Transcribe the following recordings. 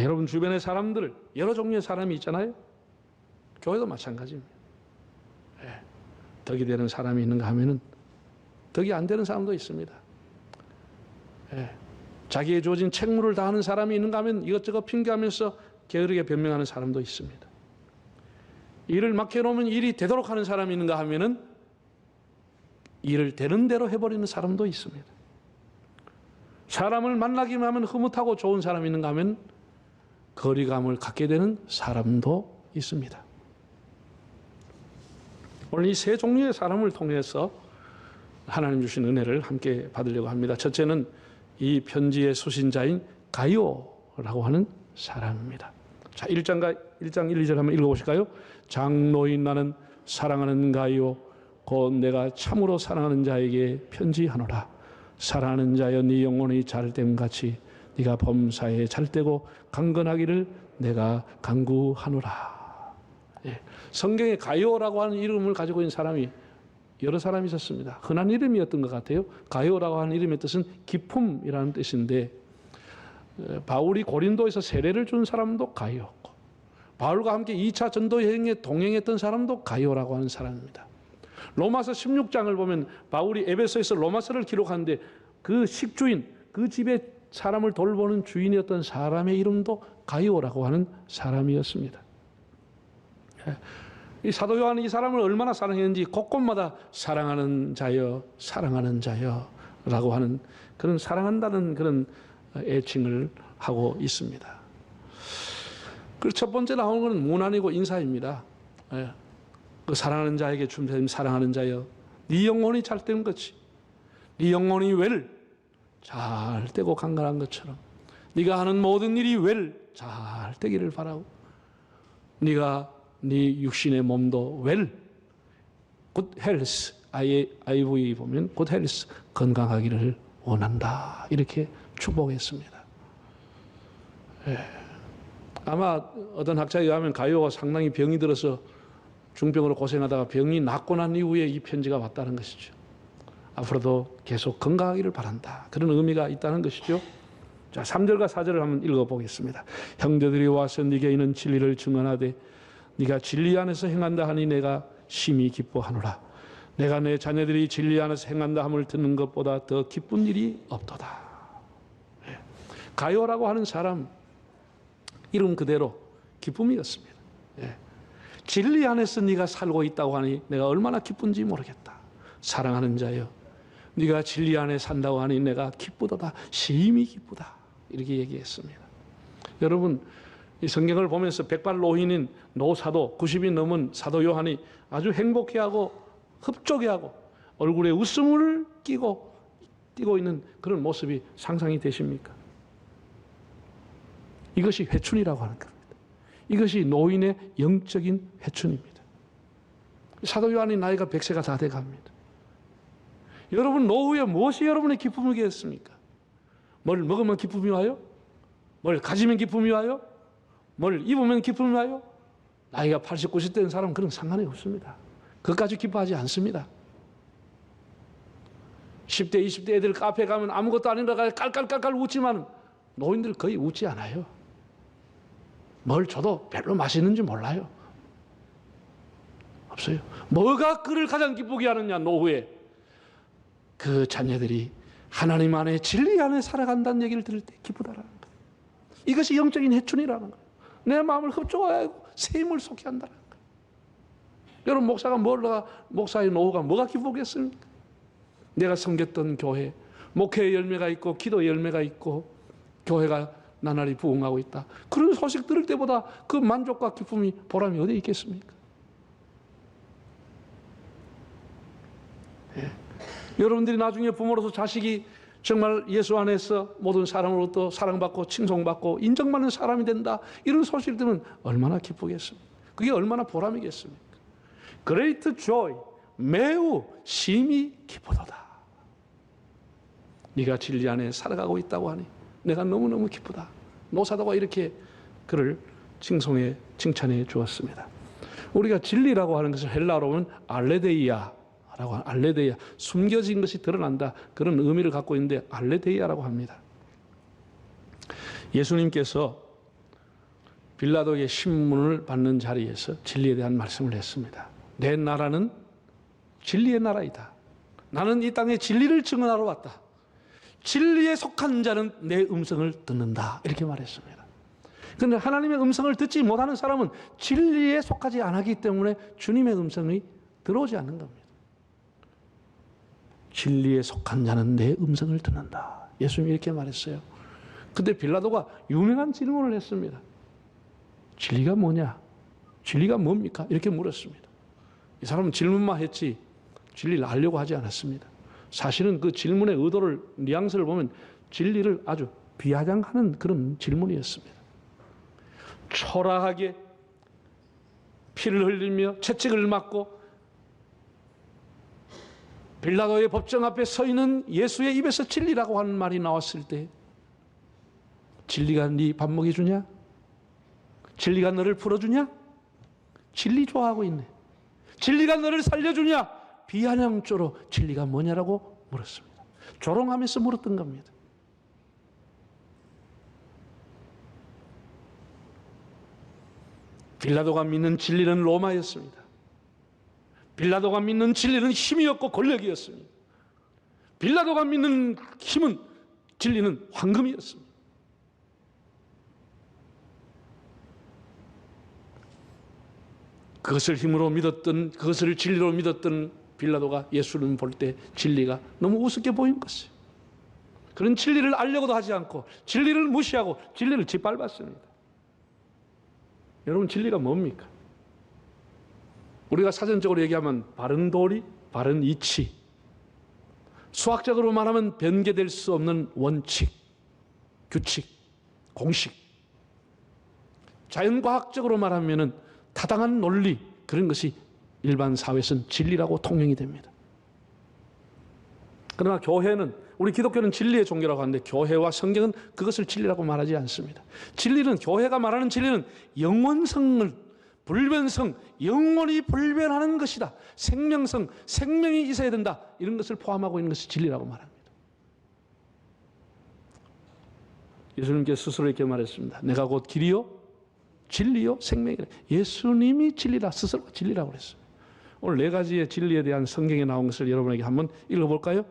여러분 주변의 사람들, 여러 종류의 사람이 있잖아요. 교회도 마찬가지입니다. 덕이 되는 사람이 있는가 하면은 덕이 안 되는 사람도 있습니다. 자기의 주어진 책무를 다하는 사람이 있는가 하면 이것저것 핑계하면서 게으르게 변명하는 사람도 있습니다. 일을 맡겨놓으면 일이 되도록 하는 사람이 있는가 하면은 일을 되는 대로 해버리는 사람도 있습니다. 사람을 만나기만 하면 흐뭇하고 좋은 사람이 있는가 하면 거리감을 갖게 되는 사람도 있습니다. 오늘 이 세 종류의 사람을 통해서 하나님 주신 은혜를 함께 받으려고 합니다. 첫째는 이 편지의 수신자인 가이오라고 하는 사람입니다. 자, 1장 1, 2절 한번 읽어보실까요? 장로인 나는 사랑하는 가이오 곧 내가 참으로 사랑하는 자에게 편지하노라. 사랑하는 자여 네 영혼이 잘됨 같이 네가 범사에 잘되고 강건하기를 내가 간구하노라. 성경에 가이오라고 하는 이름을 가지고 있는 사람이 여러 사람이 있었습니다. 흔한 이름이었던 것 같아요. 가이오라고 하는 이름의 뜻은 기품이라는 뜻인데 바울이 고린도에서 세례를 준 사람도 가이오였고 바울과 함께 2차 전도 여행에 동행했던 사람도 가이오라고 하는 사람입니다. 로마서 16장을 보면 바울이 에베소에서 로마서를 기록하는데 그 식주인, 그 집의 사람을 돌보는 주인이었던 사람의 이름도 가이오라고 하는 사람이었습니다. 이 사도 요한이 이 사람을 얼마나 사랑했는지 곳곳마다 사랑하는 자여, 사랑하는 자여 라고 하는 그런 사랑한다는 그런 애칭을 하고 있습니다. 그리고 첫 번째 나오는 것은 문안이고 인사입니다. 그 사랑하는 자에게 주님 사랑하는 자여 네 영혼이 잘된 것이 네 영혼이 잘되고 강건한 것처럼 네가 하는 모든 일이 잘되기를 바라고 네가 네 육신의 몸도 good health IV 보면 good health 건강하기를 원한다 이렇게 축복했습니다. 아마 어떤 학자에 의하면 가이오가 상당히 병이 들어서 중병으로 고생하다가 병이 낫고 난 이후에 이 편지가 왔다는 것이죠. 앞으로도 계속 건강하기를 바란다. 그런 의미가 있다는 것이죠. 자, 3절과 4절을 한번 읽어보겠습니다. 형제들이 와서 네게 있는 진리를 증언하되 네가 진리 안에서 행한다 하니 내가 심히 기뻐하노라. 내가 내 자녀들이 진리 안에서 행한다 함을 듣는 것보다 더 기쁜 일이 없도다. 가이오라고 하는 사람 이름 그대로 기쁨이었습니다. 진리 안에서 네가 살고 있다고 하니 내가 얼마나 기쁜지 모르겠다. 사랑하는 자여 네가 진리 안에 산다고 하니 내가 기쁘도다. 심히 기쁘다. 이렇게 얘기했습니다. 여러분 이 성경을 보면서 백발노인인 노사도 90이 넘은 사도 요한이 아주 행복해하고 흡족해하고 얼굴에 웃음을 띠고 있는 그런 모습이 상상이 되십니까? 이것이 회춘이라고 하는 겁니다. 이것이 노인의 영적인 회춘입니다. 사도 요한이 나이가 100세가 다 돼갑니다. 여러분 노후에 무엇이 여러분의 기쁨이겠습니까? 뭘 먹으면 기쁨이 와요? 뭘 가지면 기쁨이 와요? 뭘 입으면 기쁨이 와요? 나이가 80, 90 된 사람은 그런 상관이 없습니다. 그것까지 기뻐하지 않습니다. 10대, 20대 애들 카페 가면 아무것도 아니라 깔깔깔깔 웃지만 노인들 거의 웃지 않아요. 뭘 줘도 별로 맛있는지 몰라요. 없어요. 뭐가 그를 가장 기쁘게 하느냐 노후에 그 자녀들이 하나님 안에 진리 안에 살아간다는 얘기를 들을 때 기쁘다라는 거예요. 이것이 영적인 회춘이라는 거예요. 내 마음을 흡족하고 새 힘을 솟게 한다는 거예요. 여러분 목사의 노후가 뭐가 기쁘겠습니까? 내가 섬겼던 교회 목회의 열매가 있고 기도의 열매가 있고 교회가 나날이 부흥하고 있다. 그런 소식 들을 때보다 그 만족과 기쁨이 보람이 어디에 있겠습니까? 여러분들이 나중에 부모로서 자식이 정말 예수 안에서 모든 사람으로부터 사랑받고 칭송받고 인정받는 사람이 된다. 이런 소식을 들으면 얼마나 기쁘겠습니까? 그게 얼마나 보람이겠습니까? Great joy, 매우 심히 기쁘도다. 네가 진리 안에 살아가고 있다고 하니 내가 너무너무 기쁘다. 노사도가 이렇게 그를 칭찬해 주었습니다. 우리가 진리라고 하는 것을 헬라어로 보면 알레데이아라고 하는 알레데이아, 숨겨진 것이 드러난다. 그런 의미를 갖고 있는데 알레데이아라고 합니다. 예수님께서 빌라도의 신문을 받는 자리에서 진리에 대한 말씀을 했습니다. 내 나라는 진리의 나라이다. 나는 이 땅에 진리를 증언하러 왔다. 진리에 속한 자는 내 음성을 듣는다. 이렇게 말했습니다. 그런데 하나님의 음성을 듣지 못하는 사람은 진리에 속하지 않았기 때문에 주님의 음성이 들어오지 않는 겁니다. 진리에 속한 자는 내 음성을 듣는다. 예수님이 이렇게 말했어요. 근데 빌라도가 유명한 질문을 했습니다. 진리가 뭐냐? 진리가 뭡니까? 이렇게 물었습니다. 이 사람은 질문만 했지 진리를 알려고 하지 않았습니다. 사실은 그 질문의 의도를, 뉘앙스를 보면 진리를 아주 비아냥하는 그런 질문이었습니다. 초라하게 피를 흘리며 채찍을 맞고 빌라도의 법정 앞에 서 있는 예수의 입에서 진리라고 하는 말이 나왔을 때 진리가 네 밥 먹여주냐? 진리가 너를 풀어주냐? 진리 좋아하고 있네. 진리가 너를 살려주냐? 비아냥조로 진리가 뭐냐라고 물었습니다. 조롱하면서 물었던 겁니다. 빌라도가 믿는 진리는 로마였습니다. 빌라도가 믿는 진리는 힘이었고 권력이었습니다. 빌라도가 믿는 힘은, 진리는 황금이었습니다. 그것을 힘으로 믿었던, 그것을 진리로 믿었던 빌라도가 예수를 볼 때 진리가 너무 우습게 보인 것이에요. 그런 진리를 알려고도 하지 않고 진리를 무시하고 진리를 짓밟았습니다. 여러분, 진리가 뭡니까? 우리가 사전적으로 얘기하면 바른 도리, 바른 이치, 수학적으로 말하면 변개될 수 없는 원칙, 규칙, 공식, 자연과학적으로 말하면 타당한 논리, 그런 것이 일반 사회에서는 진리라고 통용이 됩니다. 그러나 교회는, 우리 기독교는 진리의 종교라고 하는데 교회와 성경은 그것을 진리라고 말하지 않습니다. 진리는, 교회가 말하는 진리는 영원성을, 불변성, 영원히 불변하는 것이다. 생명성, 생명이 있어야 된다. 이런 것을 포함하고 있는 것이 진리라고 말합니다. 예수님께서 스스로 이렇게 말했습니다. 내가 곧 길이요, 진리요, 생명이라. 예수님이 진리라, 스스로가 진리라고 그랬어요. 오늘 네 가지의 진리에 대한 성경에 나온 것을 여러분에게 한번 읽어볼까요?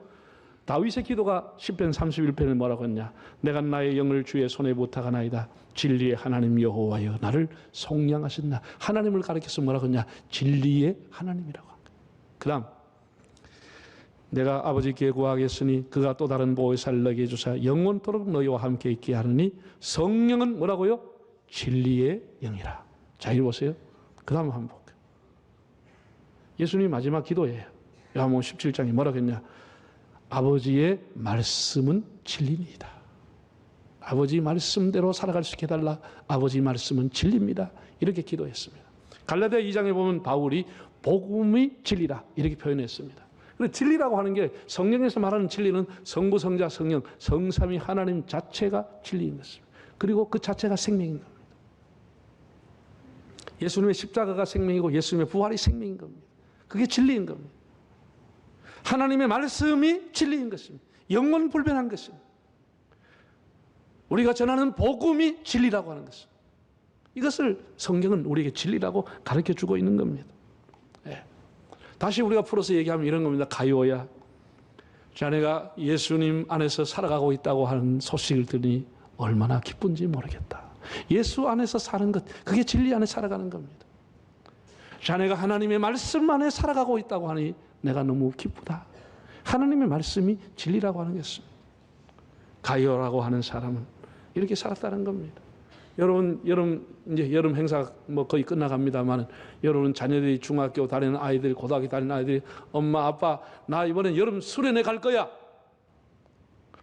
다윗의 기도가 시편 31편에 뭐라고 했냐? 내가 나의 영을 주의 손에 부탁하나이다. 진리의 하나님 여호와여 나를 속량하셨나. 하나님을 가리켜서 뭐라고 했냐? 진리의 하나님이라고 한 거예요. 그 다음, 내가 아버지께 구하겠으니 그가 또 다른 보혜사를 너에게 주사 영원토록 너희와 함께 있게 하느니 성령은 뭐라고요? 진리의 영이라. 자, 이리 보세요. 그 다음 한번 볼게요. 예수님이 마지막 기도예요. 요한복음 17장에 뭐라고 했냐? 아버지의 말씀은 진리입니다. 아버지 말씀대로 살아갈 수 있게 해달라. 아버지 말씀은 진리입니다. 이렇게 기도했습니다. 갈라디아 2장에 보면 바울이 복음이 진리라 이렇게 표현했습니다. 그런데 진리라고 하는 게, 성령에서 말하는 진리는 성부, 성자, 성령, 성삼위 하나님 자체가 진리인 것입니다. 그리고 그 자체가 생명인 겁니다. 예수님의 십자가가 생명이고 예수님의 부활이 생명인 겁니다. 그게 진리인 겁니다. 하나님의 말씀이 진리인 것입니다. 영원 불변한 것입니다. 우리가 전하는 복음이 진리라고 하는 것입니다. 이것을 성경은 우리에게 진리라고 가르쳐주고 있는 겁니다. 네. 다시 우리가 풀어서 얘기하면 이런 겁니다. 가요야, 자네가 예수님 안에서 살아가고 있다고 하는 소식을 들으니 얼마나 기쁜지 모르겠다. 예수 안에서 사는 것, 그게 진리 안에 살아가는 겁니다. 자네가 하나님의 말씀 안에 살아가고 있다고 하니 내가 너무 기쁘다. 하나님의 말씀이 진리라고 하는 것입니다. 가요라고 하는 사람은 이렇게 살았다는 겁니다. 여러분, 이제 여름 행사 뭐 거의 끝나갑니다만, 여러분 자녀들이 중학교 다니는 아이들, 고등학교 다니는 아이들이 엄마, 아빠, 나 이번엔 여름 수련회 갈 거야.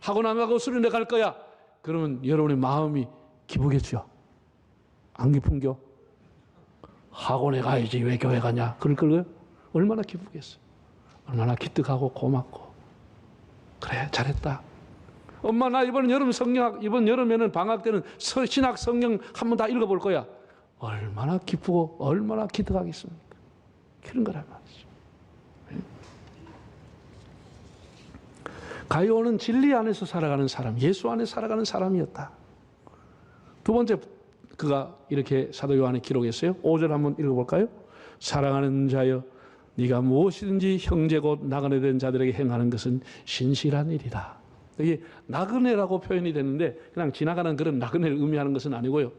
학원 안 가고 수련회 갈 거야. 그러면 여러분의 마음이 기쁘겠죠? 안 기쁜겨? 학원에 가야지 왜 교회 가냐? 그럴 거예요? 얼마나 기쁘겠어요? 얼마나 기특하고 고맙고. 그래, 잘했다. 엄마, 나 이번 여름 성경, 이번 여름에는 방학 때는 신학 성경 한번 다 읽어볼 거야. 얼마나 기쁘고 얼마나 기특하겠습니까? 그런 거란 말이죠. 가요는 진리 안에서 살아가는 사람, 예수 안에 살아가는 사람이었다. 두 번째, 그가 이렇게 사도 요한이 기록했어요. 5절 한번 읽어볼까요? 사랑하는 자여 네가 무엇이든지 형제 곧 나그네 된 자들에게 행하는 것은 신실한 일이다. 이게 나그네라고 표현이 되는데 그냥 지나가는 그런 나그네를 의미하는 것은 아니고요.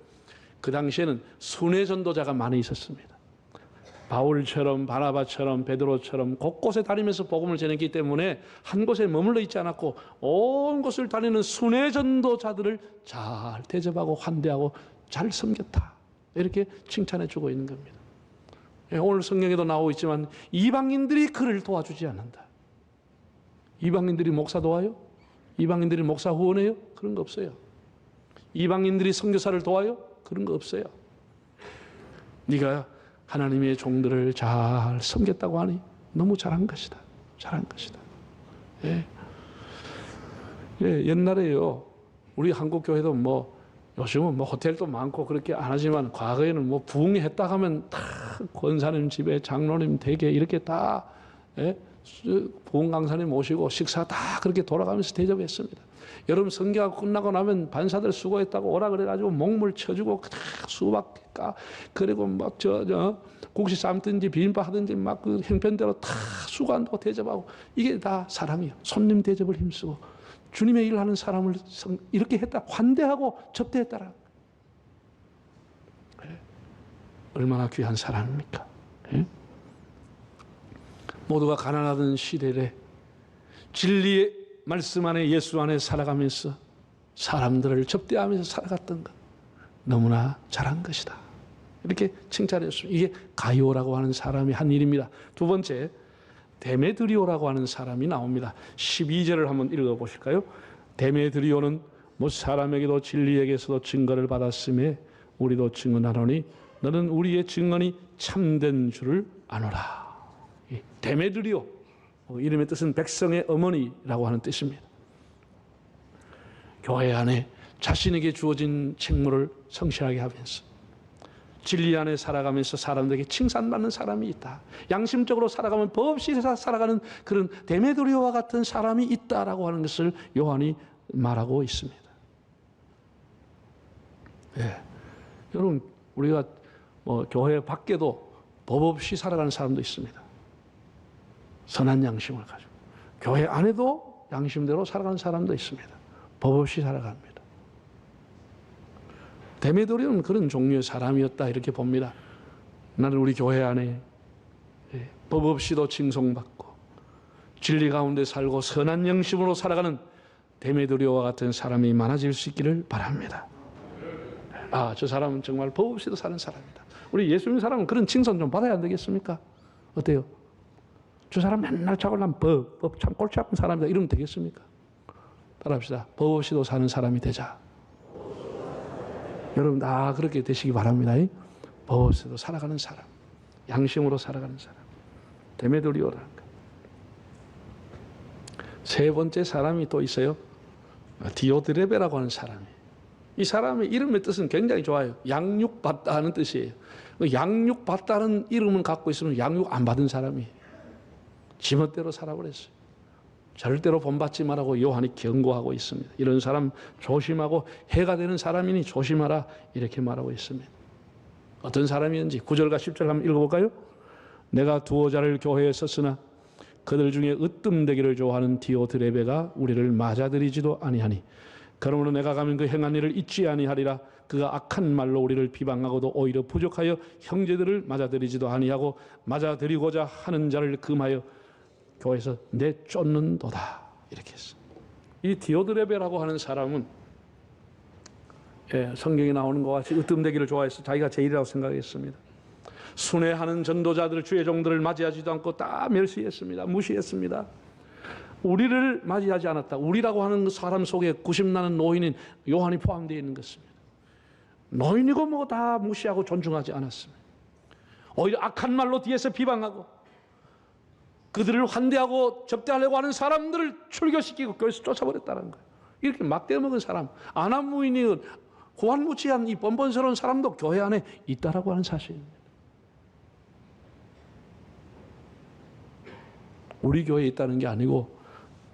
그 당시에는 순회 전도자가 많이 있었습니다. 바울처럼 바나바처럼 베드로처럼 곳곳에 다니면서 복음을 전했기 때문에 한 곳에 머물러 있지 않았고 온 곳을 다니는 순회 전도자들을 잘 대접하고 환대하고 잘 섬겼다. 이렇게 칭찬해 주고 있는 겁니다. 오늘 성경에도 나오고 있지만 이방인들이 그를 도와주지 않는다. 이방인들이 목사 도와요? 이방인들이 목사 후원해요? 그런 거 없어요. 이방인들이 선교사를 도와요? 그런 거 없어요. 네가 하나님의 종들을 잘 섬겼다고 하니 너무 잘한 것이다. 잘한 것이다. 예. 예, 옛날에요. 우리 한국 교회도 요즘은 호텔도 많고 그렇게 안 하지만 과거에는 부흥했다 하면 다 권사님 집에 장로님 댁에 이렇게 다 부흥 강사님 모시고 식사 다 그렇게 돌아가면서 대접했습니다. 여러분 성교가 끝나고 나면 반사들 수고했다고 오라 그래가지고 목물 쳐주고 수박 까 그리고 국시 삶든지 비빔밥 하든지 막 그 형편대로 다 수고한다고 대접하고 이게 다 사랑이에요. 손님 대접을 힘쓰고 주님의 일을 하는 사람을 이렇게 했다 환대하고 접대했다라. 얼마나 귀한 사람입니까? 모두가 가난하던 시대에 진리의 말씀 안에 예수 안에 살아가면서 사람들을 접대하면서 살아갔던 것 너무나 잘한 것이다. 이렇게 칭찬했습니다. 이게 가이오라고 하는 사람이 한 일입니다. 두 번째, 데메드리오라고 하는 사람이 나옵니다. 12절을 한번 읽어보실까요? 데메드리오는 사람에게도 진리에게서도 증거를 받았음에 우리도 증언하노니 너는 우리의 증언이 참된 줄을 아노라. 데메드리오, 이름의 뜻은 백성의 어머니라고 하는 뜻입니다. 교회 안에 자신에게 주어진 책무를 성실하게 하면서 진리 안에 살아가면서 사람들에게 칭찬받는 사람이 있다. 양심적으로 살아가면 법 없이 살아가는 그런 데메드리오와 같은 사람이 있다라고 하는 것을 요한이 말하고 있습니다. 예. 여러분 우리가 교회 밖에도 법 없이 살아가는 사람도 있습니다. 선한 양심을 가지고 교회 안에도 양심대로 살아가는 사람도 있습니다. 법 없이 살아갑니다. 데메드리오는 그런 종류의 사람이었다 이렇게 봅니다. 나는 우리 교회 안에 법 없이도 칭송받고 진리 가운데 살고 선한 영심으로 살아가는 데메드리오와 같은 사람이 많아질 수 있기를 바랍니다. 저 사람은 정말 법 없이도 사는 사람이다. 우리 예수 믿는 사람은 그런 칭찬 좀 받아야 안 되겠습니까? 어때요? 저 사람 맨날 자고 난 법 참 꼴찌 아픈 사람이다 이러면 되겠습니까? 따라합시다. 법 없이도 사는 사람이 되자. 여러분 다 그렇게 되시기 바랍니다. 법 없이도 살아가는 사람, 양심으로 살아가는 사람, 데메드리오라는 것. 세 번째 사람이 또 있어요. 디오드레베라고 하는 사람이. 이 사람의 이름의 뜻은 굉장히 좋아요. 양육받다 하는 뜻이에요. 양육받다는 이름을 갖고 있으면 양육 안 받은 사람이에요. 지멋대로 살아버렸어요. 절대로 본받지 말라고 요한이 경고하고 있습니다. 이런 사람 조심하고 해가 되는 사람이니 조심하라 이렇게 말하고 있습니다. 어떤 사람이었는지 9절과 10절 한번 읽어볼까요? 내가 두어 자를 교회에 썼으나 그들 중에 으뜸되기를 좋아하는 디오드레베가 우리를 맞아들이지도 아니하니 그러므로 내가 가면 그 행한 일을 잊지 아니하리라. 그가 악한 말로 우리를 비방하고도 오히려 부족하여 형제들을 맞아들이지도 아니하고 맞아들이고자 하는 자를 금하여 교회에서 내쫓는도다 이렇게 했어. 이 디오드레베라고 하는 사람은 성경에 나오는 것과 같이 으뜸되기를 좋아해서 자기가 제일이라고 생각했습니다. 순회하는 전도자들 주의 종들을 맞이하지도 않고 다 멸시했습니다. 무시했습니다. 우리를 맞이하지 않았다. 우리라고 하는 사람 속에 구심나는 노인인 요한이 포함되어 있는 것입니다. 노인이고 다 무시하고 존중하지 않았습니다. 오히려 악한 말로 뒤에서 비방하고 그들을 환대하고 접대하려고 하는 사람들을 출교시키고 교회에서 쫓아버렸다는 거예요. 이렇게 막대먹은 사람, 아나무인이 호환무치한 이 번번스러운 사람도 교회 안에 있다라고 하는 사실입니다. 우리 교회에 있다는 게 아니고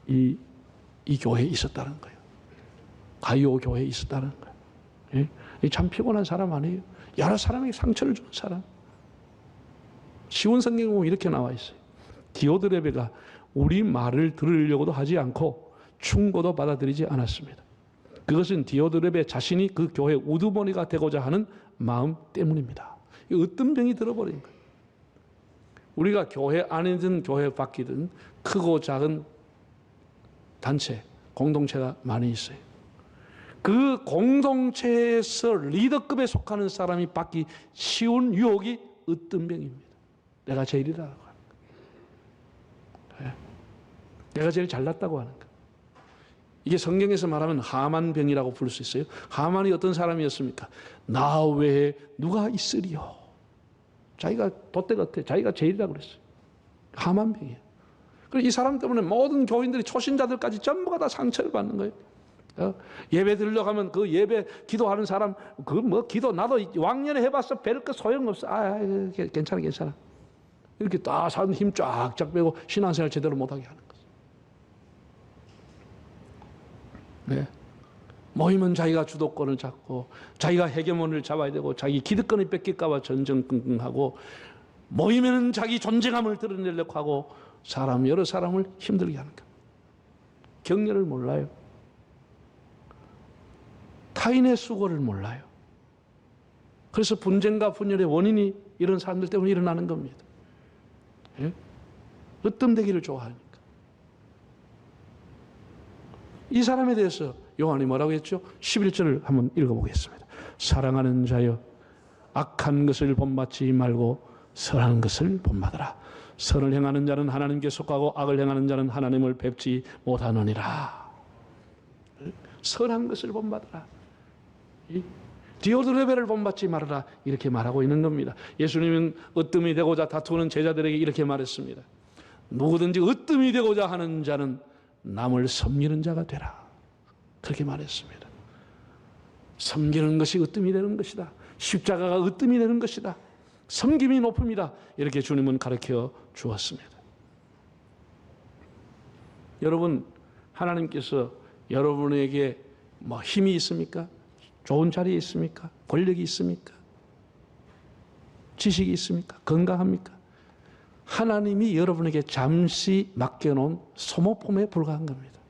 이 교회에 있었다는 거예요. 가이오 교회에 있었다는 거예요. 예? 참 피곤한 사람 아니에요. 여러 사람에게 상처를 주는 사람. 쉬운 성경 보면 이렇게 나와 있어요. 디오드레베가 우리 말을 들으려고도 하지 않고 충고도 받아들이지 않았습니다. 그것은 디오드레베 자신이 그 교회 우두머리가 되고자 하는 마음 때문입니다. 어떤 병이 들어버린 거예요. 우리가 교회 안이든 교회 밖이든 크고 작은 단체, 공동체가 많이 있어요. 그 공동체에서 리더급에 속하는 사람이 받기 쉬운 유혹이 으뜸병입니다. 내가 제일이라고 하는 거예요. 내가 제일 잘났다고 하는 거예요. 이게 성경에서 말하면 하만병이라고 부를 수 있어요. 하만이 어떤 사람이었습니까? 나 외에 누가 있으리요? 자기가 돛대 같아. 자기가 제일이라고 그랬어요. 하만병이에요. 그래서 이 사람 때문에 모든 교인들이 초신자들까지 전부가 다 상처를 받는 거예요. 예배 들려가면 그 예배 기도하는 사람 그 뭐 기도 나도 왕년에 해봤어. 별 거 소용없어. 괜찮아 괜찮아. 이렇게 다 사람 힘 쫙쫙 빼고 신앙생활 제대로 못하게 하는 거죠. 네. 모이면 자기가 주도권을 잡고 자기가 헤게몬을 잡아야 되고 자기 기득권을 뺏길까 봐 전전긍긍하고 모이면 자기 존재감을 드러내려고 하고 여러 사람을 힘들게 하는 거예요. 격려를 몰라요. 타인의 수고를 몰라요. 그래서 분쟁과 분열의 원인이 이런 사람들 때문에 일어나는 겁니다. 예? 으뜸되기를 좋아하니까. 이 사람에 대해서 요한이 뭐라고 했죠? 11절을 한번 읽어보겠습니다. 사랑하는 자여 악한 것을 본받지 말고 선한 것을 본받으라. 선을 행하는 자는 하나님께 속하고 악을 행하는 자는 하나님을 뵙지 못하느니라. 선한 것을 본받으라. 디오드레베를 본받지 말아라. 이렇게 말하고 있는 겁니다. 예수님은 으뜸이 되고자 다투는 제자들에게 이렇게 말했습니다. 누구든지 으뜸이 되고자 하는 자는 남을 섬기는 자가 되라. 그렇게 말했습니다. 섬기는 것이 으뜸이 되는 것이다. 십자가가 으뜸이 되는 것이다. 섬김이 높음이다. 이렇게 주님은 가르쳐 주었습니다. 여러분, 하나님께서 여러분에게 뭐 힘이 있습니까? 좋은 자리에 있습니까? 권력이 있습니까? 지식이 있습니까? 건강합니까? 하나님이 여러분에게 잠시 맡겨놓은 소모품에 불과한 겁니다.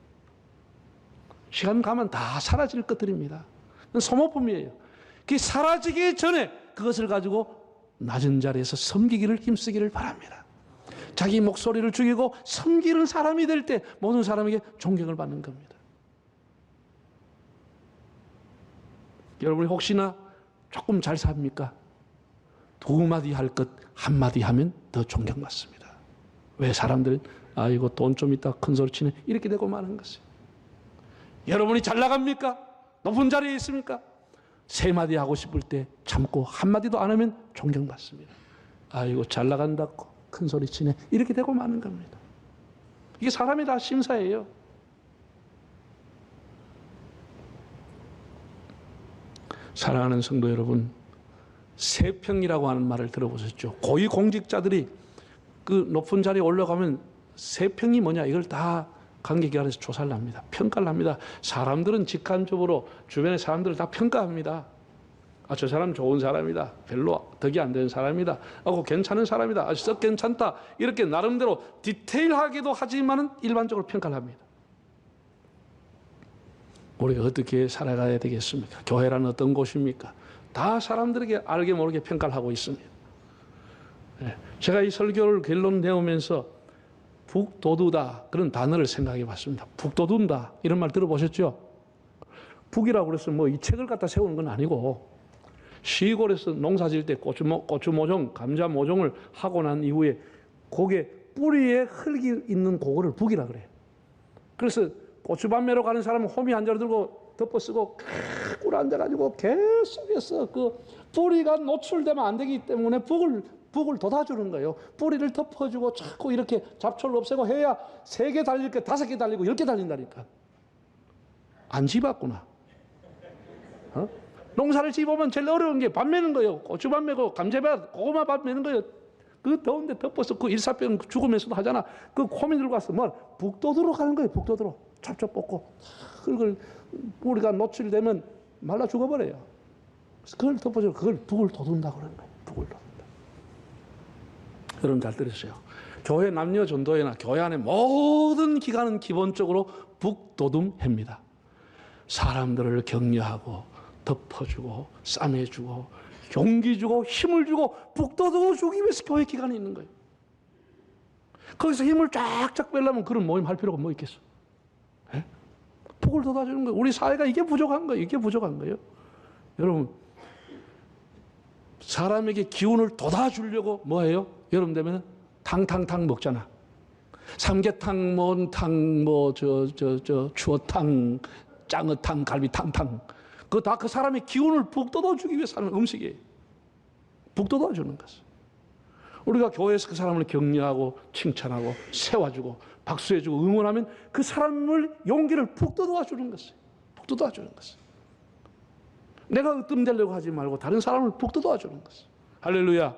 시간 가면 다 사라질 것들입니다. 소모품이에요. 그게 사라지기 전에 그것을 가지고 낮은 자리에서 섬기기를 힘쓰기를 바랍니다. 자기 목소리를 죽이고 섬기는 사람이 될 때 모든 사람에게 존경을 받는 겁니다. 여러분이 혹시나 조금 잘 삽니까? 두 마디 할 것 한 마디 하면 더 존경받습니다. 왜 사람들은 이거 돈 좀 있다 큰 소리 치네 이렇게 되고 마는 것이에요. 여러분이 잘 나갑니까? 높은 자리에 있습니까? 세 마디 하고 싶을 때 참고 한 마디도 안 하면 존경받습니다. 이거 잘 나간다고 큰 소리 치네 이렇게 되고 마는 겁니다. 이게 사람이 다 심사예요. 사랑하는 성도 여러분, 세평이라고 하는 말을 들어보셨죠? 고위공직자들이 그 높은 자리에 올라가면 세평이 뭐냐 이걸 다 관계기관에서 조사를 합니다. 평가를 합니다. 사람들은 직간접으로 주변의 사람들을 다 평가합니다. 저 사람 좋은 사람이다. 별로 덕이 안 되는 사람이다. 괜찮은 사람이다. 아주 썩 괜찮다. 이렇게 나름대로 디테일하게도 하지만은 일반적으로 평가를 합니다. 우리가 어떻게 살아가야 되겠습니까? 교회라는 어떤 곳입니까? 다 사람들에게 알게 모르게 평가를 하고 있습니다. 제가 이 설교를 결론 내오면서 북돋우다 그런 단어를 생각해 봤습니다. 북돋운다 이런 말 들어보셨죠? 북이라고 그래서 이 책을 갖다 세우는 건 아니고 시골에서 농사 지을 때 고추 모종, 감자 모종을 하고 난 이후에 고개 뿌리에 흙이 있는 그거를 북이라 그래요. 그래서 고추밭 매러 가는 사람은 호미 한 자루 들고 덮어 쓰고 꿀 앉아가지고 계속해서 그 뿌리가 노출되면 안 되기 때문에 북을 돋아주는 거예요. 뿌리를 덮어주고 자꾸 이렇게 잡초를 없애고 해야 3개 달릴 게 5개 달리고 10개 달린다니까. 안 집었구나. 농사를 집으면 제일 어려운 게 밭 매는 거예요. 고추밭 매고 감자밭, 고구마밭 매는 거예요. 그 더운데 덮어서 그 일사병 죽으면서도 하잖아. 그 호미 들고 가서 북돋으로 가는 거예요. 북돋으로. 잡초 뽑고. 그걸 뿌리가 노출되면 말라 죽어버려요. 그걸 덮어주고 그걸 북을 돋운다 그러는 거예요. 북을 돋운다. 여러분 잘 들으세요. 교회 남녀 전도회나 교회 안에 모든 기관은 기본적으로 북돋움회입니다. 사람들을 격려하고 덮어주고 싸매주고 용기 주고 힘을 주고 북돋워 주기 위해서 교회 기관이 있는 거예요. 거기서 힘을 쫙쫙 빼려면 그런 모임 할 필요가 뭐 있겠어? 예? 북을 돋아주는 거예요. 우리 사회가 이게 부족한 거예요. 이게 부족한 거예요. 여러분 사람에게 기운을 돋아주려고 뭐해요? 여름 되면 탕탕탕 먹잖아. 삼계탕, 뭔탕, 추어탕, 짱어탕, 갈비탕탕. 그거 다 그 사람의 기운을 북돋아주기 위해서 하는 음식이에요. 북돋아주는 것을. 우리가 교회에서 그 사람을 격려하고 칭찬하고 세워주고 박수해주고 응원하면 그 사람을 용기를 북돋아주는 것이에요. 북돋아주는 것이에요. 내가 으뜸되려고 하지 말고 다른 사람을 북돋아주는 것이에요. 할렐루야.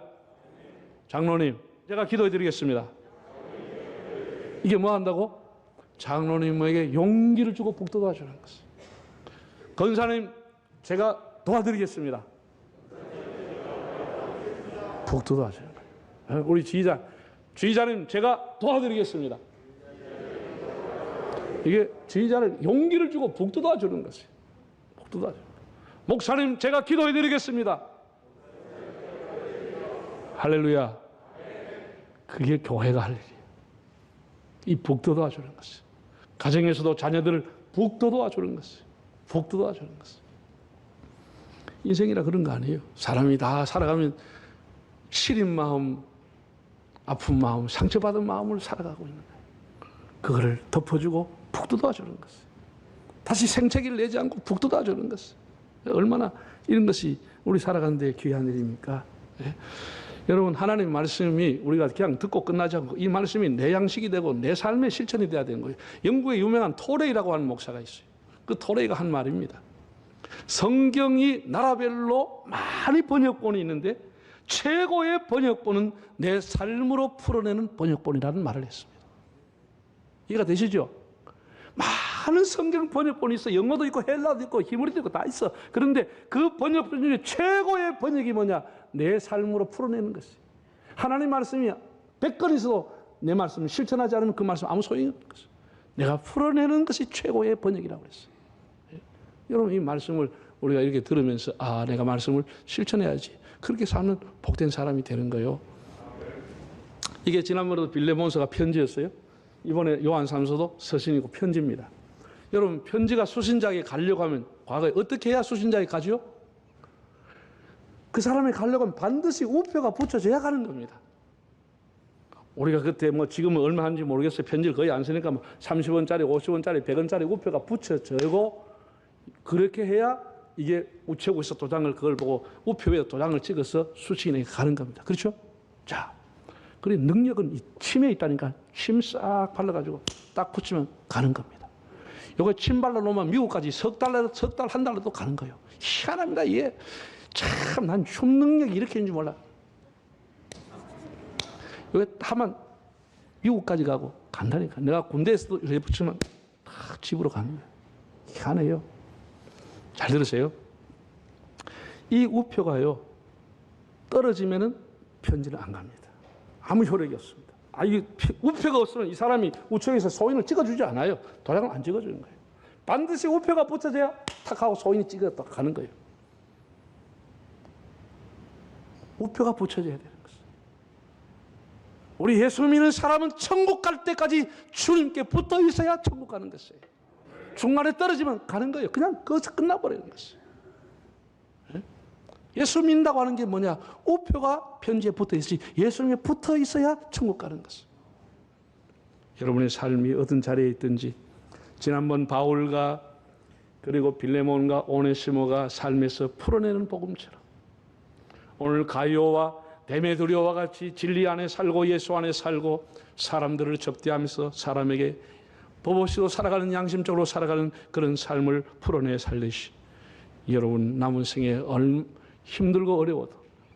장로님, 제가 기도해 드리겠습니다. 이게 뭐 한다고? 장로님에게 용기를 주고 북돋아주는 것이에요. 권사님, 제가 도와드리겠습니다. 북돋아주는 거예요. 우리 지휘자님, 제가 도와드리겠습니다. 이게 지휘자를 용기를 주고 북돋아주는 것이에요. 북돋아주는 거예요. 목사님, 제가 기도해 드리겠습니다. 할렐루야. 그게 교회가 할 일이에요. 이 북돋아주는 것이에요. 가정에서도 자녀들을 북돋아주는 것이에요. 북돋아주는 것이에요. 인생이라 그런 거 아니에요. 사람이 다 살아가면 시린 마음, 아픈 마음, 상처받은 마음을 살아가고 있는 거예요. 그거를 덮어주고 북돋아주는 것이에요. 다시 생채기를 내지 않고 북돋아주는 것이에요. 얼마나 이런 것이 우리 살아가는 데 귀한 일입니까? 네. 여러분, 하나님의 말씀이 우리가 그냥 듣고 끝나지 않고 이 말씀이 내 양식이 되고 내 삶의 실천이 돼야 되는 거예요. 영국의 유명한 토레이라고 하는 목사가 있어요. 그 토레이가 한 말입니다. 성경이 나라별로 많이 번역본이 있는데 최고의 번역본은 내 삶으로 풀어내는 번역본이라는 말을 했습니다. 이해가 되시죠? 많은 성경 번역본이 있어. 영어도 있고 헬라도 있고 히브리도 있고 다 있어. 그런데 그 번역본 중에 최고의 번역이 뭐냐? 내 삶으로 풀어내는 것이. 하나님 말씀이 100건 있어도 내 말씀을 실천하지 않으면 그 말씀 아무 소용이 없는 것이. 내가 풀어내는 것이 최고의 번역이라고 그랬어요. 여러분, 이 말씀을 우리가 이렇게 들으면서 내가 말씀을 실천해야지. 그렇게 사는 복된 사람이 되는 거예요. 이게 지난번에도 빌레몬서가 편지였어요. 이번에 요한 3서도 서신이고 편지입니다. 여러분, 편지가 수신자에게 가려고 하면 과거에 어떻게 해야 수신자에게 가죠? 그 사람이 가려고 하면 반드시 우표가 붙여져야 가는 겁니다. 우리가 그때 지금은 얼마 하는지 모르겠어요. 편지를 거의 안 쓰니까 30원짜리, 50원짜리, 100원짜리 우표가 붙여지고 그렇게 해야 이게 우체국에서 도장을 그걸 보고 우표에 도장을 찍어서 수신에게 가는 겁니다. 그렇죠? 자, 그리고 능력은 이 침에 있다니까 침 싹 발라가지고 딱 붙이면 가는 겁니다. 요거 침 발라놓으면 미국까지 석 달, 한 달도 가는 거예요. 희한합니다. 이게 참 난 춤 능력이 이렇게 있는지 몰라. 요게 하면 미국까지 가고 간다니까. 내가 군대에서도 이렇게 붙이면 딱 집으로 가는 거예요. 희한해요. 잘 들으세요. 이 우표가요, 떨어지면은 편지는 안 갑니다. 아무 효력이 없습니다. 이 우표가 없으면 이 사람이 우체국에서 소인을 찍어주지 않아요. 도장을 안 찍어주는 거예요. 반드시 우표가 붙여져야 탁 하고 소인이 찍었다 가는 거예요. 우표가 붙여져야 되는 것이에요. 우리 예수 믿는 사람은 천국 갈 때까지 주님께 붙어 있어야 천국 가는 것이에요. 중간에 떨어지면 가는 거예요. 그냥 거기서 끝나버리는 것이에요. 예수 믿는다고 하는 게 뭐냐? 우표가 편지에 붙어 있지 예수님에 붙어 있어야 천국 가는 것이에요. 여러분의 삶이 어떤 자리에 있든지 지난번 바울과 그리고 빌레몬과 오네시모가 삶에서 풀어내는 복음처럼 오늘 가이오와 데메드리오와 같이 진리 안에 살고 예수 안에 살고 사람들을 접대하면서 사람에게 법없이도 살아가는 양심적으로 살아가는 그런 삶을 풀어내 살리시. 여러분 남은 생에 힘들고 어려워도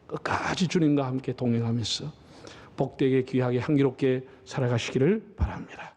끝까지 주님과 함께 동행하면서 복되게 귀하게 향기롭게 살아가시기를 바랍니다.